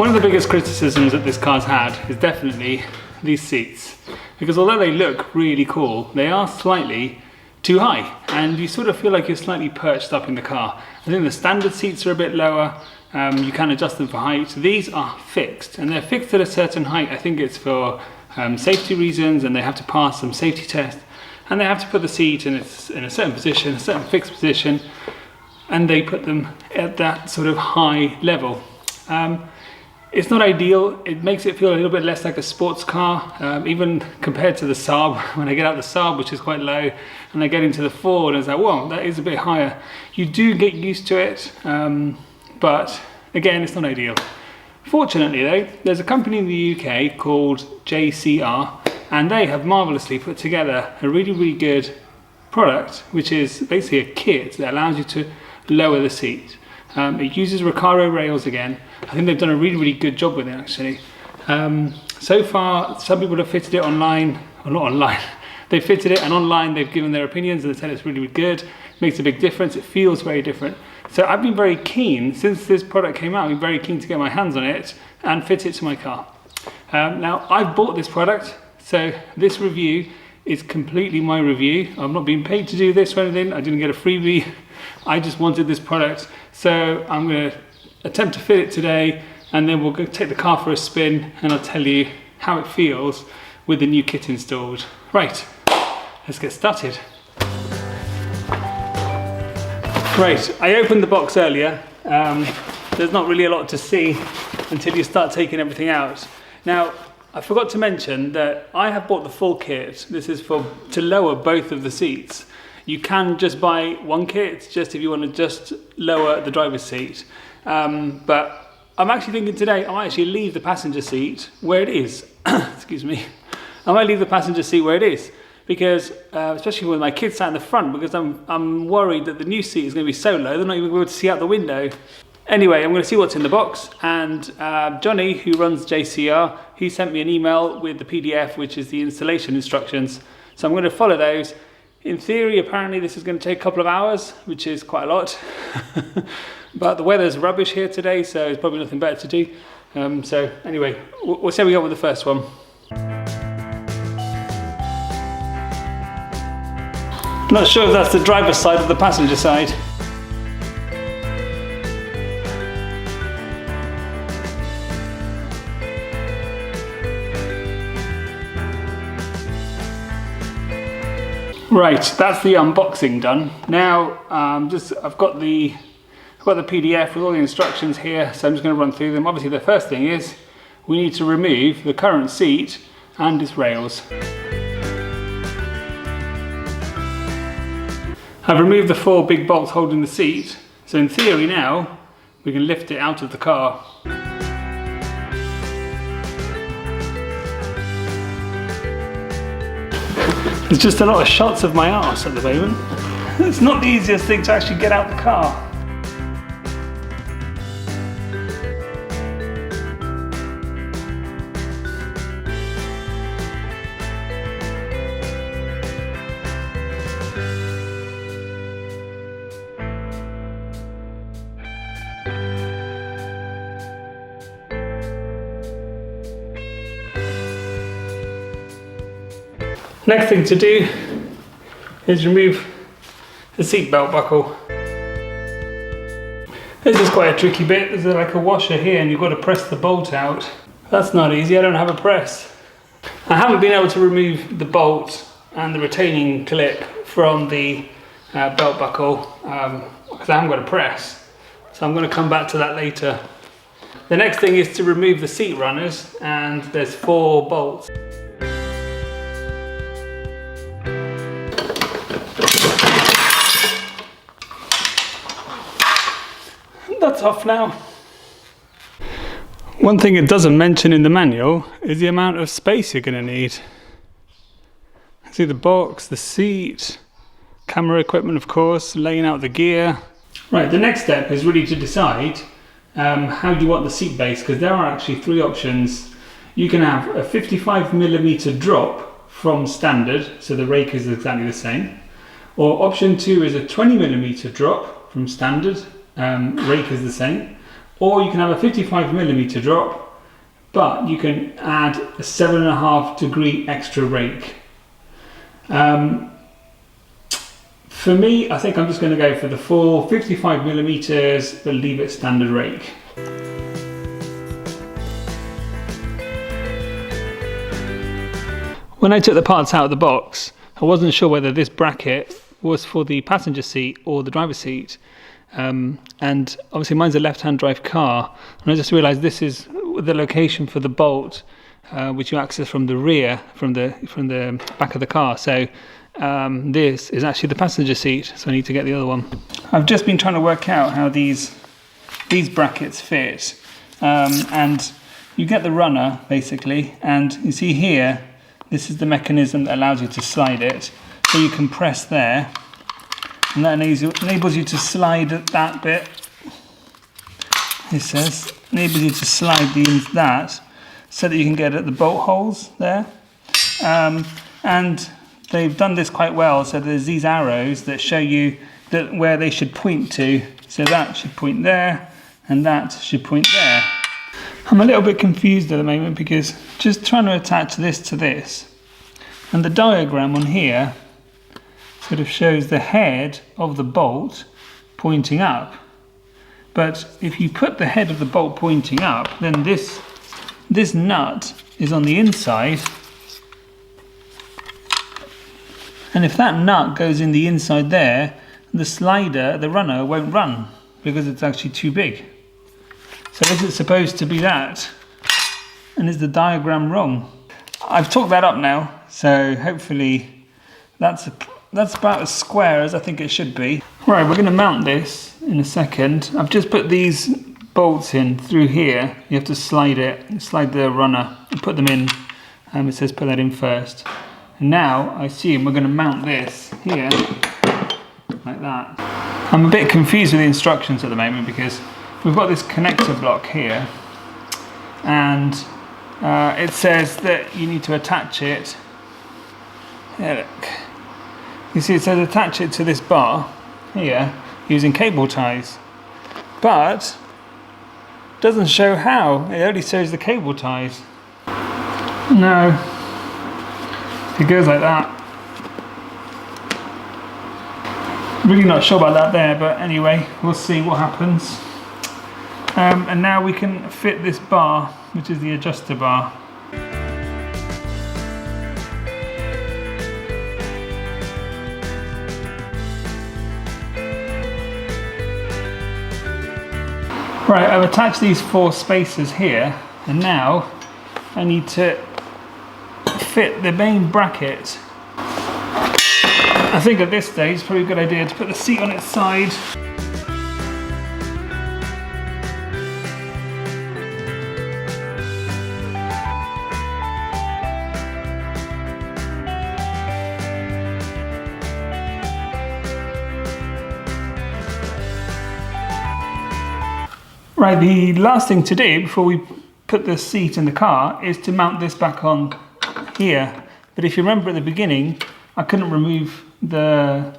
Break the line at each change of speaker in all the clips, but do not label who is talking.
One of the biggest criticisms that this car's had is definitely these seats, because although they look really cool, they are slightly too high and you sort of feel like you're slightly perched up in the car. I think the standard seats are a bit lower. You can adjust them for height. These are fixed and they're fixed at a certain height. I think it's for safety reasons, and they have to pass some safety test, and they have to put the seat in a certain position, a certain fixed position, and they put them at that sort of high level. It's not ideal. It makes it feel a little bit less like a sports car, even compared to the Saab. When I get out the Saab, which is quite low, and I get into the Ford, it's like, whoa, that is a bit higher. You do get used to it, but again, it's not ideal. Fortunately though, there's a company in the UK called JCR, and they have marvelously put together a really good product, which is basically a kit that allows you to lower the seat. It uses Recaro rails again. I think they've done a really good job with it actually. So far, some people have fitted it online, or not online, they've fitted it and online they've given their opinions and they said it's really good, makes a big difference, it feels very different. So I've been very keen, since this product came out, I've been very keen to get my hands on it and fit it to my car. Now, I've bought this product, so this review is completely my review. I'm not being paid to do this or anything, I didn't get a freebie, I just wanted this product. So I'm going to attempt to fit it today, and then we'll go take the car for a spin and I'll tell you how it feels with the new kit installed. Right, let's get started. Right, I opened the box earlier. There's not really a lot to see until you start taking everything out. Now, I forgot to mention that I have bought the full kit. This is to lower both of the seats. You can just buy one kit, just if you want to just lower the driver's seat. But I'm actually thinking today, I might actually leave the passenger seat where it is. Excuse me. I might leave the passenger seat where it is, because especially with my kids sat in the front, because I'm worried that the new seat is going to be so low they're not even able to see out the window. Anyway, I'm going to see what's in the box, and Johnny, who runs JCR, he sent me an email with the PDF, which is the installation instructions. So I'm going to follow those. In theory, apparently this is going to take a couple of hours, which is quite a lot. But the weather's rubbish here today, so there's probably nothing better to do. So anyway, we'll see how we go with the first one. Not sure if that's the driver's side or the passenger side. Right, that's the unboxing done. Now, I've got the PDF with all the instructions here, so I'm just going to run through them. Obviously, the first thing is we need to remove the current seat and its rails. I've removed the 4 big bolts holding the seat, so in theory now we can lift it out of the car. There's just a lot of shots of my arse at the moment. It's not the easiest thing to actually get out the car. Next thing to do is remove the seat belt buckle. This is quite a tricky bit. There's like a washer here and you've got to press the bolt out. That's not easy, I don't have a press. I haven't been able to remove the bolt and the retaining clip from the belt buckle because I haven't got a press. So I'm going to come back to that later. The next thing is to remove the seat runners, and there's 4 bolts. That's off now. One thing it doesn't mention in the manual is the amount of space you're going to need. See the box, the seat, camera equipment of course, laying out the gear. Right, the next step is really to decide how do you want the seat base, because there are actually 3 options. You can have a 55mm drop from standard, so the rake is exactly the same. Or option 2 is a 20mm drop from standard, rake is the same. or you can have a 55mm drop, but you can add a 7.5 degree extra rake. For me, I think I'm just going to go for the full 55mm, but leave it standard rake. When I took the parts out of the box, I wasn't sure whether this bracket was for the passenger seat or the driver's seat. And obviously mine's a left-hand drive car, and I just realised this is the location for the bolt, which you access from the rear, from the back of the car. So this is actually the passenger seat, so I need to get the other one. I've just been trying to work out how these brackets fit, and you get the runner basically, and you see here, this is the mechanism that allows you to slide it. So you can press there, and that enables you to slide that bit. It says enables you to slide that so that you can get at the bolt holes there, and they've done this quite well. So there's these arrows that show you that where they should point to. So that should point there, and that should point there. I'm a little bit confused at the moment because just trying to attach this to this, and the diagram on here sort of shows the head of the bolt pointing up. But if you put the head of the bolt pointing up, then this nut is on the inside, and if that nut goes in the inside there, the slider, the runner, won't run because it's actually too big. So is it supposed to be that? And is the diagram wrong? I've talked that up now, so hopefully that's about as square as I think it should be. Right, we're going to mount this in a second. I've just put these bolts in through here. You have to slide the runner, and put them in. It says put that in first. And now I assume we're going to mount this here, like that. I'm a bit confused with the instructions at the moment because we've got this connector block here, and it says that you need to attach it. Yeah, look. You see it says attach it to this bar here using cable ties, but it doesn't show how. It only shows the cable ties. No, it goes like that. Really not sure about that there, but anyway, we'll see what happens. And now we can fit this bar, which is the adjuster bar. Right, I've attached these 4 spacers here, and now I need to fit the main bracket. I think at this stage it's probably a good idea to put the seat on its side. Right, the last thing to do before we put the seat in the car is to mount this back on here. But if you remember at the beginning, I couldn't remove the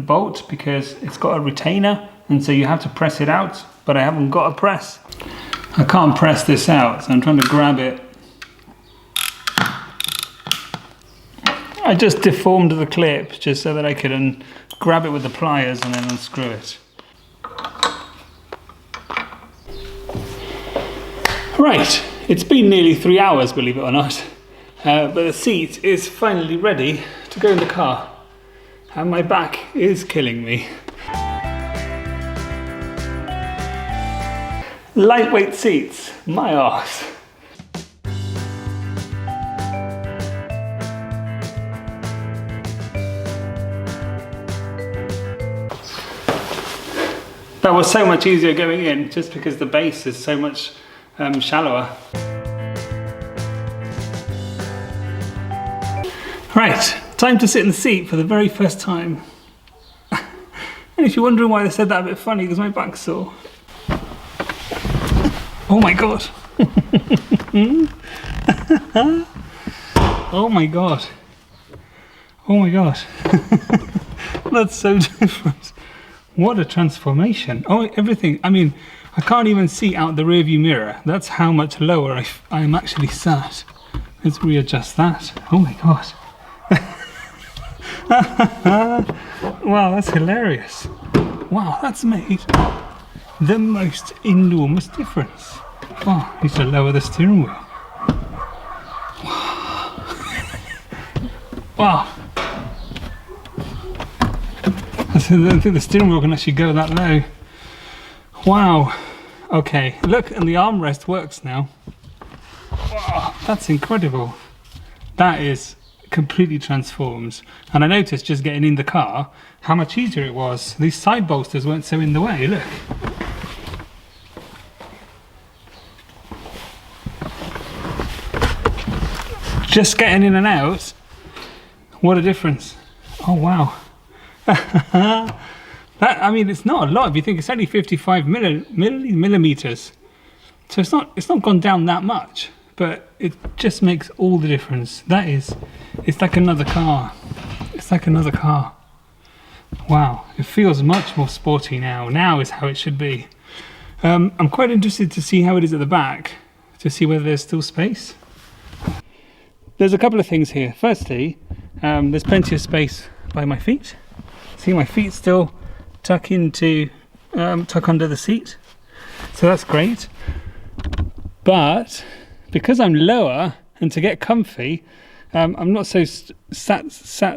bolt because it's got a retainer, and so you have to press it out, but I haven't got a press. I can't press this out, so I'm trying to grab it. I just deformed the clip just so that I could grab it with the pliers and then unscrew it. Right, it's been nearly 3 hours, believe it or not, but the seat is finally ready to go in the car, and my back is killing me. Lightweight seats, my arse. That was so much easier going in just because the base is so much shallower. Right, time to sit in the seat for the very first time. And if you're wondering why I said that a bit funny, because my back's sore. Oh my god. Oh my god. Oh my god. That's so different. What a transformation. Oh, everything. I mean, I can't even see out the rearview mirror. That's how much lower I'm actually sat. Let's readjust that. Oh my god. Wow, that's hilarious. Wow, that's made the most enormous difference. Oh, I need to lower the steering wheel. Wow. I don't think the steering wheel can actually go that low. Wow. Okay, look, and the armrest works now. Wow, that's incredible. That is completely transformed. And I noticed just getting in the car how much easier it was. These side bolsters weren't so in the way, look. Just getting in and out, what a difference. Oh wow. That, I mean, it's not a lot if you think it's only 55 millimeters. So it's not gone down that much, but it just makes all the difference. That is, it's like another car. It's like another car. Wow, it feels much more sporty now. Now is how it should be. I'm quite interested to see how it is at the back, to see whether there's still space. There's a couple of things here. Firstly, there's plenty of space by my feet. See, my feet still tuck under the seat, so that's great. But because I'm lower and to get comfy, I'm not so sat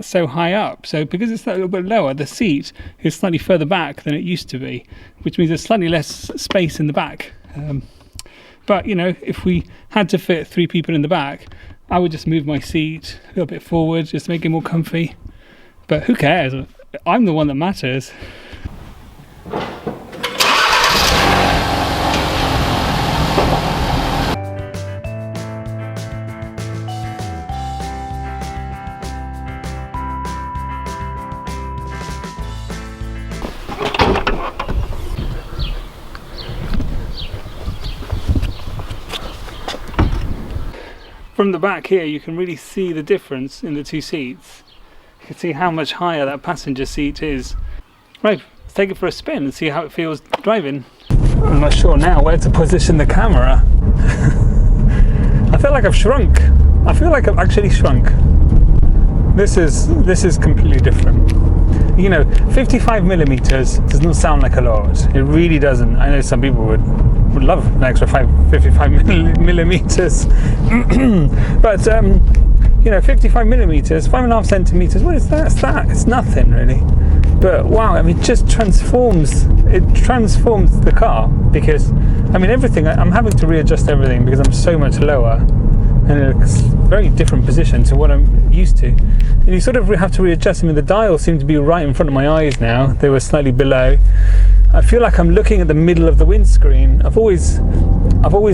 so high up. So because it's a little bit lower, the seat is slightly further back than it used to be, which means there's slightly less space in the back. But you know, if we had to fit 3 people in the back, I would just move my seat a little bit forward, just to make it more comfy. But who cares? I'm the one that matters. From the back here, you can really see the difference in the 2 seats. You can see how much higher that passenger seat is. Right, let's take it for a spin and see how it feels driving. I'm not sure now where to position the camera. I feel like I've shrunk. I feel like I've actually shrunk. This is completely different. You know, 55 millimeters does not sound like a lot. It really doesn't. I know some people would love an extra 55 millimeters. But you know, 55 millimeters, 5.5 centimeters, what is that? It's nothing really. But wow, I mean, it just transforms the car, because I mean everything, I'm having to readjust everything because I'm so much lower in a very different position to what I'm used to. And you sort of have to readjust. I mean, the dials seem to be right in front of my eyes now. They were slightly below. I feel like I'm looking at the middle of the windscreen. I've always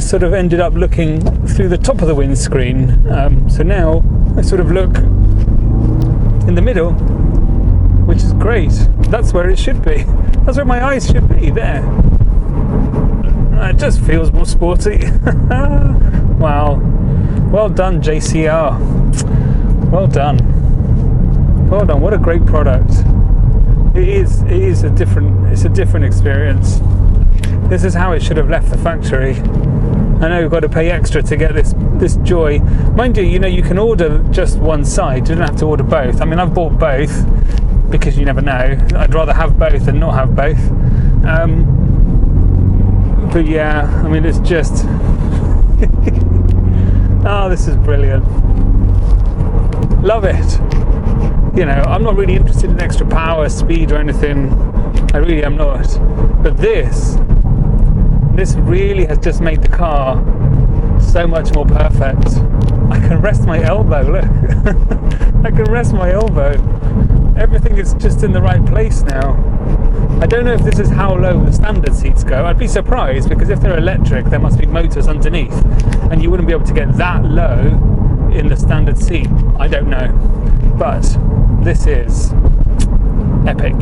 sort of ended up looking through the top of the windscreen. So now I sort of look in the middle, which is great. That's where it should be. That's where my eyes should be, there. It just feels more sporty. Wow. Well done, JCR. Well done. Well done. What a great product. It is a different experience. This is how it should have left the factory. I know you've got to pay extra to get this joy. Mind you, you know, you can order just one side. You don't have to order both. I mean, I've bought both because you never know. I'd rather have both than not have both. But yeah, I mean, it's just oh, this is brilliant. Love it. You know, I'm not really interested in extra power, speed or anything. I really am not. But this really has just made the car so much more perfect. I can rest my elbow, look. I can rest my elbow. Everything is just in the right place now. I don't know if this is how low the standard seats go. I'd be surprised, because if they're electric, there must be motors underneath, and you wouldn't be able to get that low in the standard seat. I don't know. But this is epic.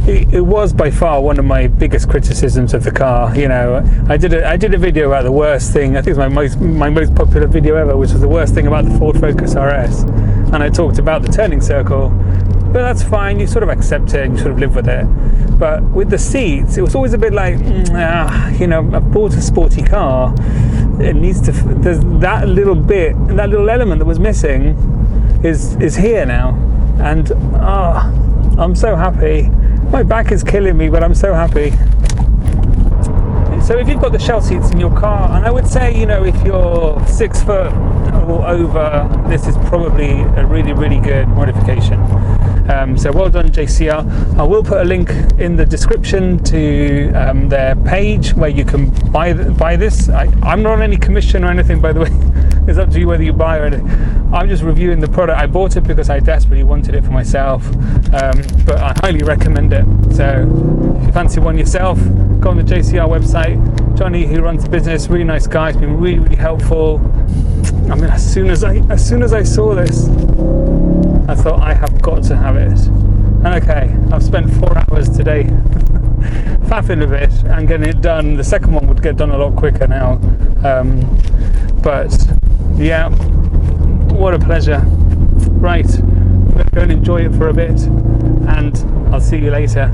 It was by far one of my biggest criticisms of the car. You know, I did a video about the worst thing. I think it's my most popular video ever, which was the worst thing about the Ford Focus RS, and I talked about the turning circle. But that's fine. You sort of accept it and you sort of live with it. But with the seats, it was always a bit like, you know, I've bought a sporty car. It needs to. There's that little bit, that little element that was missing, is here now, and I'm so happy. My back is killing me, but I'm so happy. So if you've got the shell seats in your car, and I would say, you know, if you're 6 foot or over, this is probably a really, really good modification. So well done, JCR. I will put a link in the description to their page where you can buy this. I'm not on any commission or anything, by the way. It's up to you whether you buy or anything. I'm just reviewing the product. I bought it because I desperately wanted it for myself, but I highly recommend it. So if you fancy one yourself, go on the JCR website. Johnny, who runs the business, really nice guy. He's been really, really helpful. I mean, as soon as I saw this, I thought I have got to have it. And okay, I've spent 4 hours today faffing a bit and getting it done. The second one would get done a lot quicker now. But yeah, what a pleasure. Right, I'm going to go and enjoy it for a bit, and I'll see you later.